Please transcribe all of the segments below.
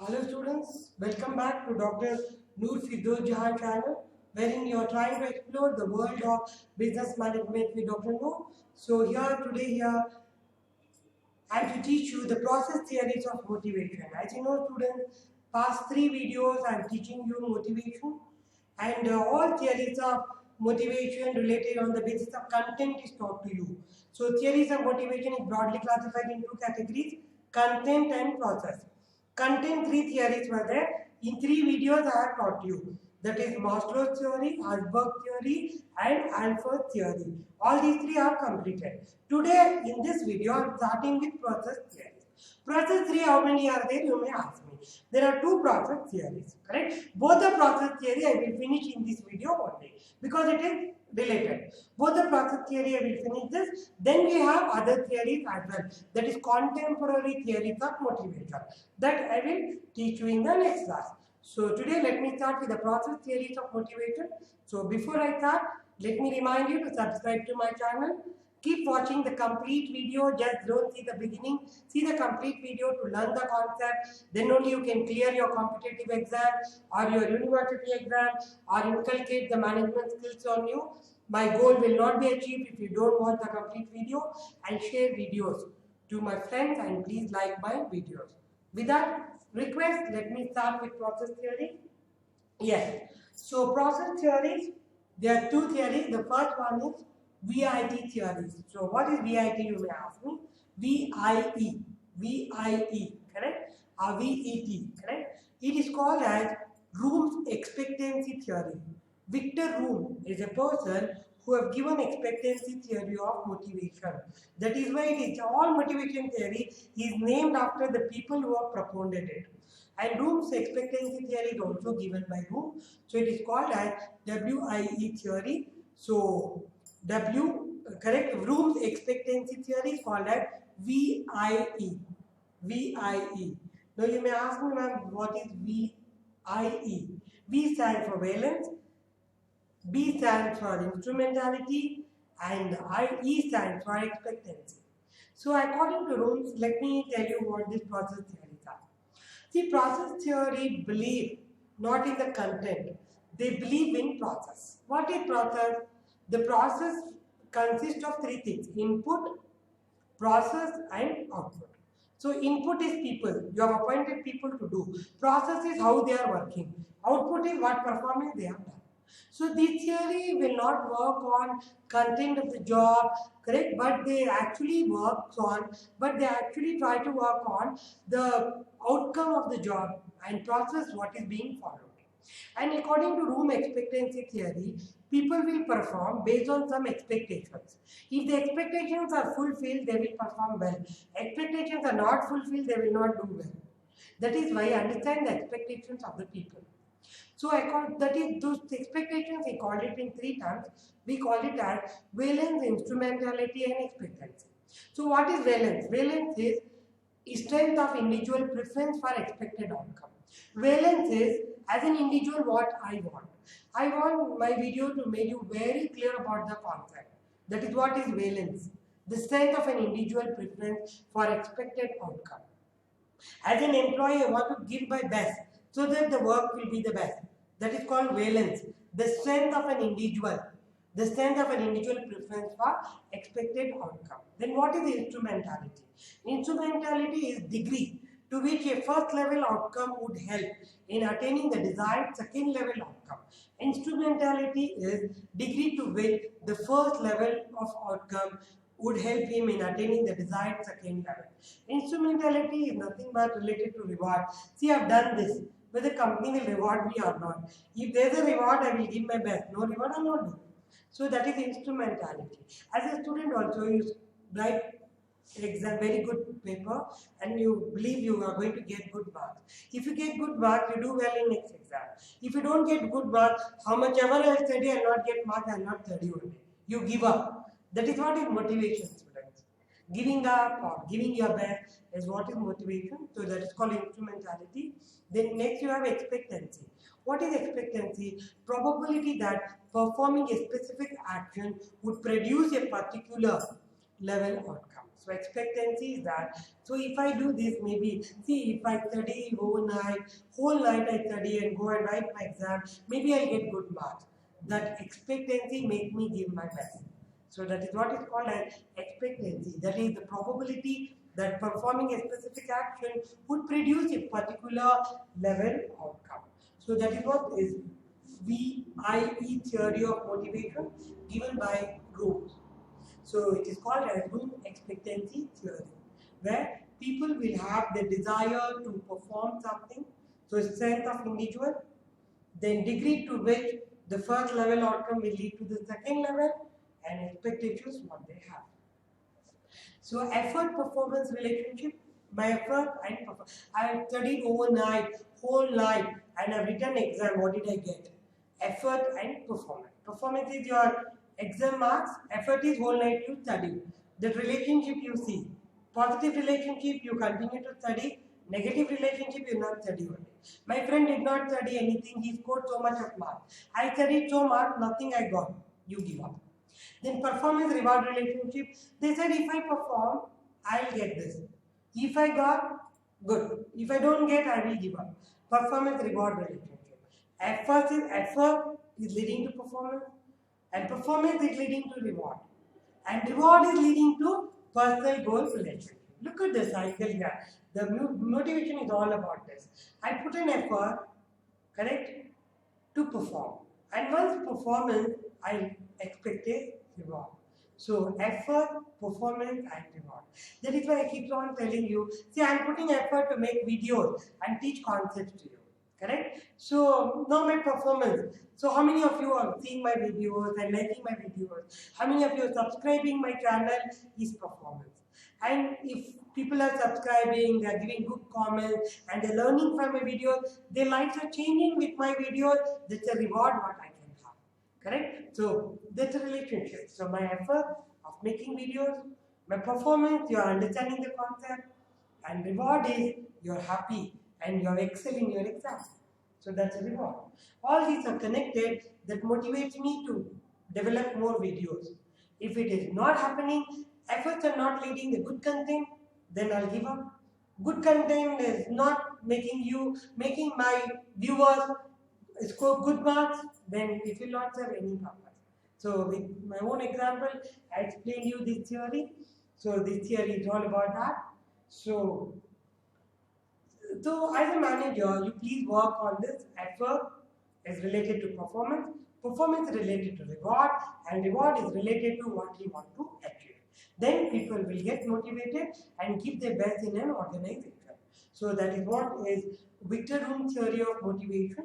Hello students, welcome back to Dr. Noor Firdaus Jahan channel, wherein you are trying to explore the world of business management with Dr. Noor. So today I am to teach you the process theories of motivation. As you know students, past 3 videos I am teaching you motivation and all theories of motivation related on the basis of content is taught to you. So theories of motivation is broadly classified in 2 categories, content and process. Content 3 theories were there. In 3 videos I have taught you. That is Maslow's theory, Herzberg theory and Alford theory. All these 3 are completed. Today in this video I am starting with process theories. Process 3, how many are there? You may ask me. There are 2 process theories, correct? Both the process theory I will finish in this video only because it is related. Both the process theory I will finish this. Then we have other theories as well. That is contemporary theories of motivation. That I will teach you in the next class. So today let me start with the process theories of motivation. So before I start, let me remind you to subscribe to my channel. Keep watching the complete video, just don't see the beginning. See the complete video to learn the concept. Then only you can clear your competitive exam or your university exam or inculcate the management skills on you. My goal will not be achieved if you don't watch the complete video and share videos to my friends and please like my videos. With that request, let me start with process theory. Yes. So process theories, there are 2 theories. The first one is VIT theories. So what is VIT, you may ask me? VIE. VIE, correct? Or VET, correct? It is called as Room's expectancy theory. Victor Room is a person who have given expectancy theory of motivation. That is why it is all motivation theory is named after the people who have proponed it. And Room's expectancy theory is also given by Room. So it is called as WIE theory. So correct, Room's expectancy theory is called as VIE. VIE. Now you may ask me, ma'am, what is VIE? V stands for valence, B stands for instrumentality, and E stands for expectancy. So according to Rooms, let me tell you what these process theories are. See, process theory believe not in the content, they believe in process. What is process? The process consists of 3 things: input, process and output. So input is people, you have appointed people to do. Process is how they are working. Output is what performance they have done. So this theory will not work on content of the job, correct? But they actually try to work on the outcome of the job and process what is being followed. And according to Room expectancy theory, people will perform based on some expectations. If the expectations are fulfilled, they will perform well. Expectations are not fulfilled, they will not do well. That is why understand the expectations of the people. So that is those expectations, we called it in 3 terms. We call it as valence, instrumentality and expectancy. So what is valence? Valence is strength of individual preference for expected outcome. Valence is as an individual what I want. I want my video to make you very clear about the concept. That is what is valence. The strength of an individual preference for expected outcome. As an employee, I want to give my best so that the work will be the best. That is called valence. The strength of an individual. The strength of an individual preference for expected outcome. Then what is instrumentality? Instrumentality is degree to which a first level outcome would help in attaining the desired second level outcome. Instrumentality is degree to which the first level of outcome would help him in attaining the desired second level. Instrumentality is nothing but related to reward. See, I have done this, whether the company will reward me or not. If there is a reward, I will give my best. No reward, I will not do. So that is instrumentality. As a student also, you write exam very good paper and you believe you are going to get good marks. If you get good marks, you do well in next exam. If you don't get good marks, how much ever I study and not get marks, I will not study only. You give up. That is what is motivation, students. Giving up or giving your best is what is motivation. So that is called instrumentality. Then next you have expectancy. What is expectancy? Probability that performing a specific action would produce a particular level outcome. So expectancy is that. So if I do this, maybe, see, if I study overnight, whole night I study and go and write my exam, maybe I'll get good marks. That expectancy make me give my best. So that is what is called as expectancy. That is the probability that performing a specific action would produce a particular level outcome. So that is what is VIE theory of motivation given by Room. So it is called as Room expectancy theory, where people will have the desire to perform something, so strength of individual, then degree to which the first level outcome will lead to the second level, and expectations what they have. So effort performance relationship, my effort and performance. I studied overnight, whole night, and I've written exam. What did I get? Effort and performance. Performance is your exam marks. Effort is whole night you study. That relationship you see. Positive relationship you continue to study. Negative relationship you not study only. My friend did not study anything. He scored so much of marks. I studied so much, nothing I got. You give up. Then performance reward relationship. They said if I perform, I'll get this. If I got, good. If I don't get, I will give up. Performance reward relationship. Effort is leading to performance, and performance is leading to reward. And reward is leading to personal goal relationship. Look at the cycle here. The motivation is all about this. I put an effort, correct, to perform. And once performance, I expect a reward. So effort, performance and reward. That is why I keep on telling you, see, I am putting effort to make videos and teach concepts to you. Correct? So now my performance. So how many of you are seeing my videos and liking my videos? How many of you are subscribing my channel is performance. And if people are subscribing, they are giving good comments and they're learning from my videos, their lives are changing with my videos, that's a reward what I can have. Correct? So that's a relationship. So my effort of making videos, my performance, you are understanding the concept, and reward is you're happy and you're excelling your exam. So that's a reward. All these are connected that motivates me to develop more videos. If it is not happening, efforts are not leading the good content, then I'll give up. Good content is not making my viewers score good marks, then it will not serve any purpose. So with my own example, I explained you this theory. So this theory is all about that. So as a manager, you please work on this. Effort is related to performance, performance is related to reward, and reward is related to what you want to achieve. Then people will get motivated and give their best in an organization. So that is what is Victor Room theory of motivation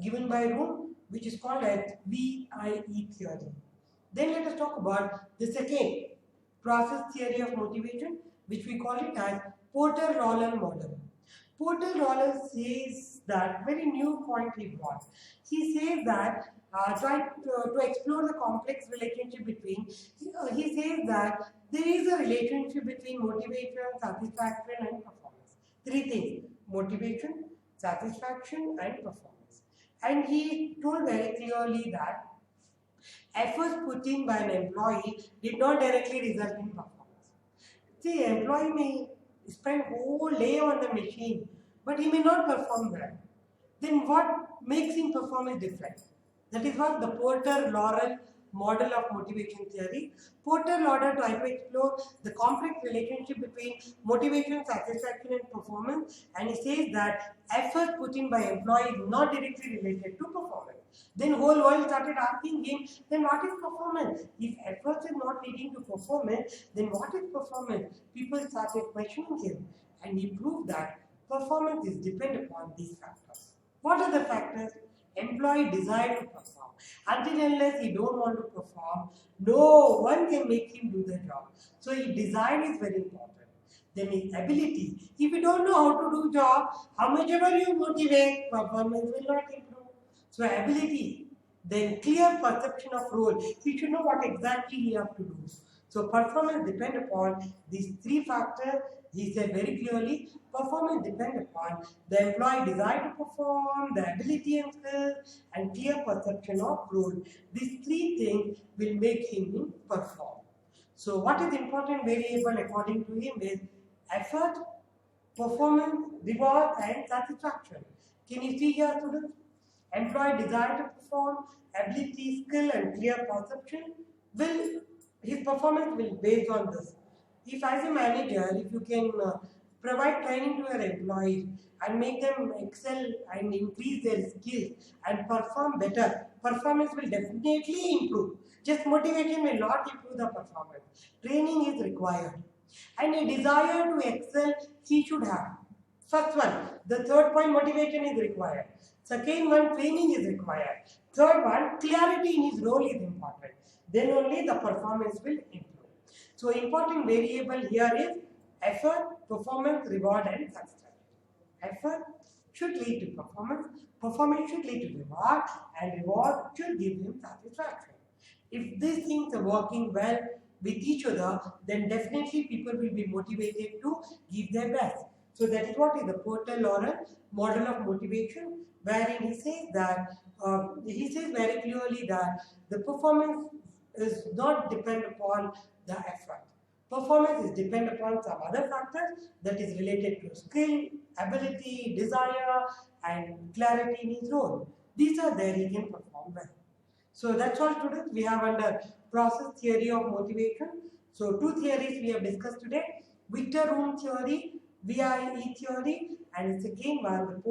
given by Room, which is called as VIE theory. Then let us talk about the second process theory of motivation, which we call it as Porter-Lawler model. Porter-Lawler says that very new point he brought. He says that try to explore the complex relationship between. He says that there is a relationship between motivation, satisfaction, and performance. Three things: motivation, satisfaction, and performance. And he told very clearly that efforts put in by an employee did not directly result in performance. See, employee may spend whole day on the machine, but he may not perform well. Then what makes him perform is different. That is what the Porter-Lawler model of motivation theory. Porter-Lawler tried to explore the complex relationship between motivation, satisfaction, and performance, and he says that effort put in by employee is not directly related to performance. Then whole world started asking him, then what is performance? If efforts is not leading to performance, then what is performance? People started questioning him, and he proved that performance is dependent upon these factors. What are the factors? Employee desire to perform. Until unless he don't want to perform, no one can make him do the job. So his desire is very important. Then his ability. If you don't know how to do job, how much ever you motivate, performance will not improve. So ability. Then clear perception of role. He should know what exactly he have to do. So performance depend upon these three factors. He said very clearly, performance depends upon the employee desire to perform, the ability and skills, and clear perception of role. These three things will make him perform. So what is important variable according to him is effort, performance, reward and satisfaction. Can you see here, students? Employee desire to perform, ability, skill and clear perception will, his performance will based on this. If as a manager, if you can provide training to your employees and make them excel and increase their skills and perform better, performance will definitely improve. Just motivation will not improve the performance. Training is required. And a desire to excel he should have. First one, the third point, motivation is required. Second one, training is required. Third one, clarity in his role is important. Then only the performance will improve. So important variable here is effort, performance, reward and satisfaction. Effort should lead to performance, performance should lead to reward and reward should give him satisfaction. If these things are working well with each other, then definitely people will be motivated to give their best. So that is what is the Porter Lawrence model of motivation, wherein he says that he says very clearly that the performance is not depend upon the effort. Performance is depend upon some other factors that is related to skill, ability, desire, and clarity in his role. These are there he can perform well. So that's all, students. We have under process theory of motivation. So two theories we have discussed today: Victor Room theory, VIE theory, and second one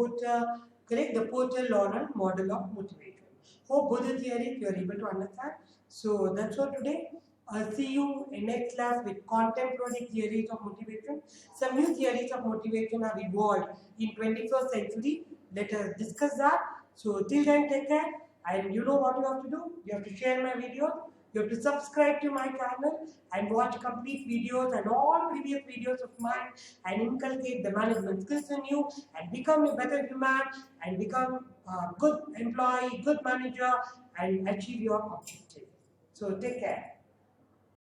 the Porter Lawrence model of motivation. Hope both the theories you are able to understand. So that's all today. I'll see you in next class with contemporary theories of motivation. Some new theories of motivation have evolved in 21st century. Let us discuss that. So till then, take care. And you know what you have to do? You have to share my videos. You have to subscribe to my channel and watch complete videos and all previous videos of mine and inculcate the management skills in you and become a better human and become a good employee, good manager and achieve your objective. So take care.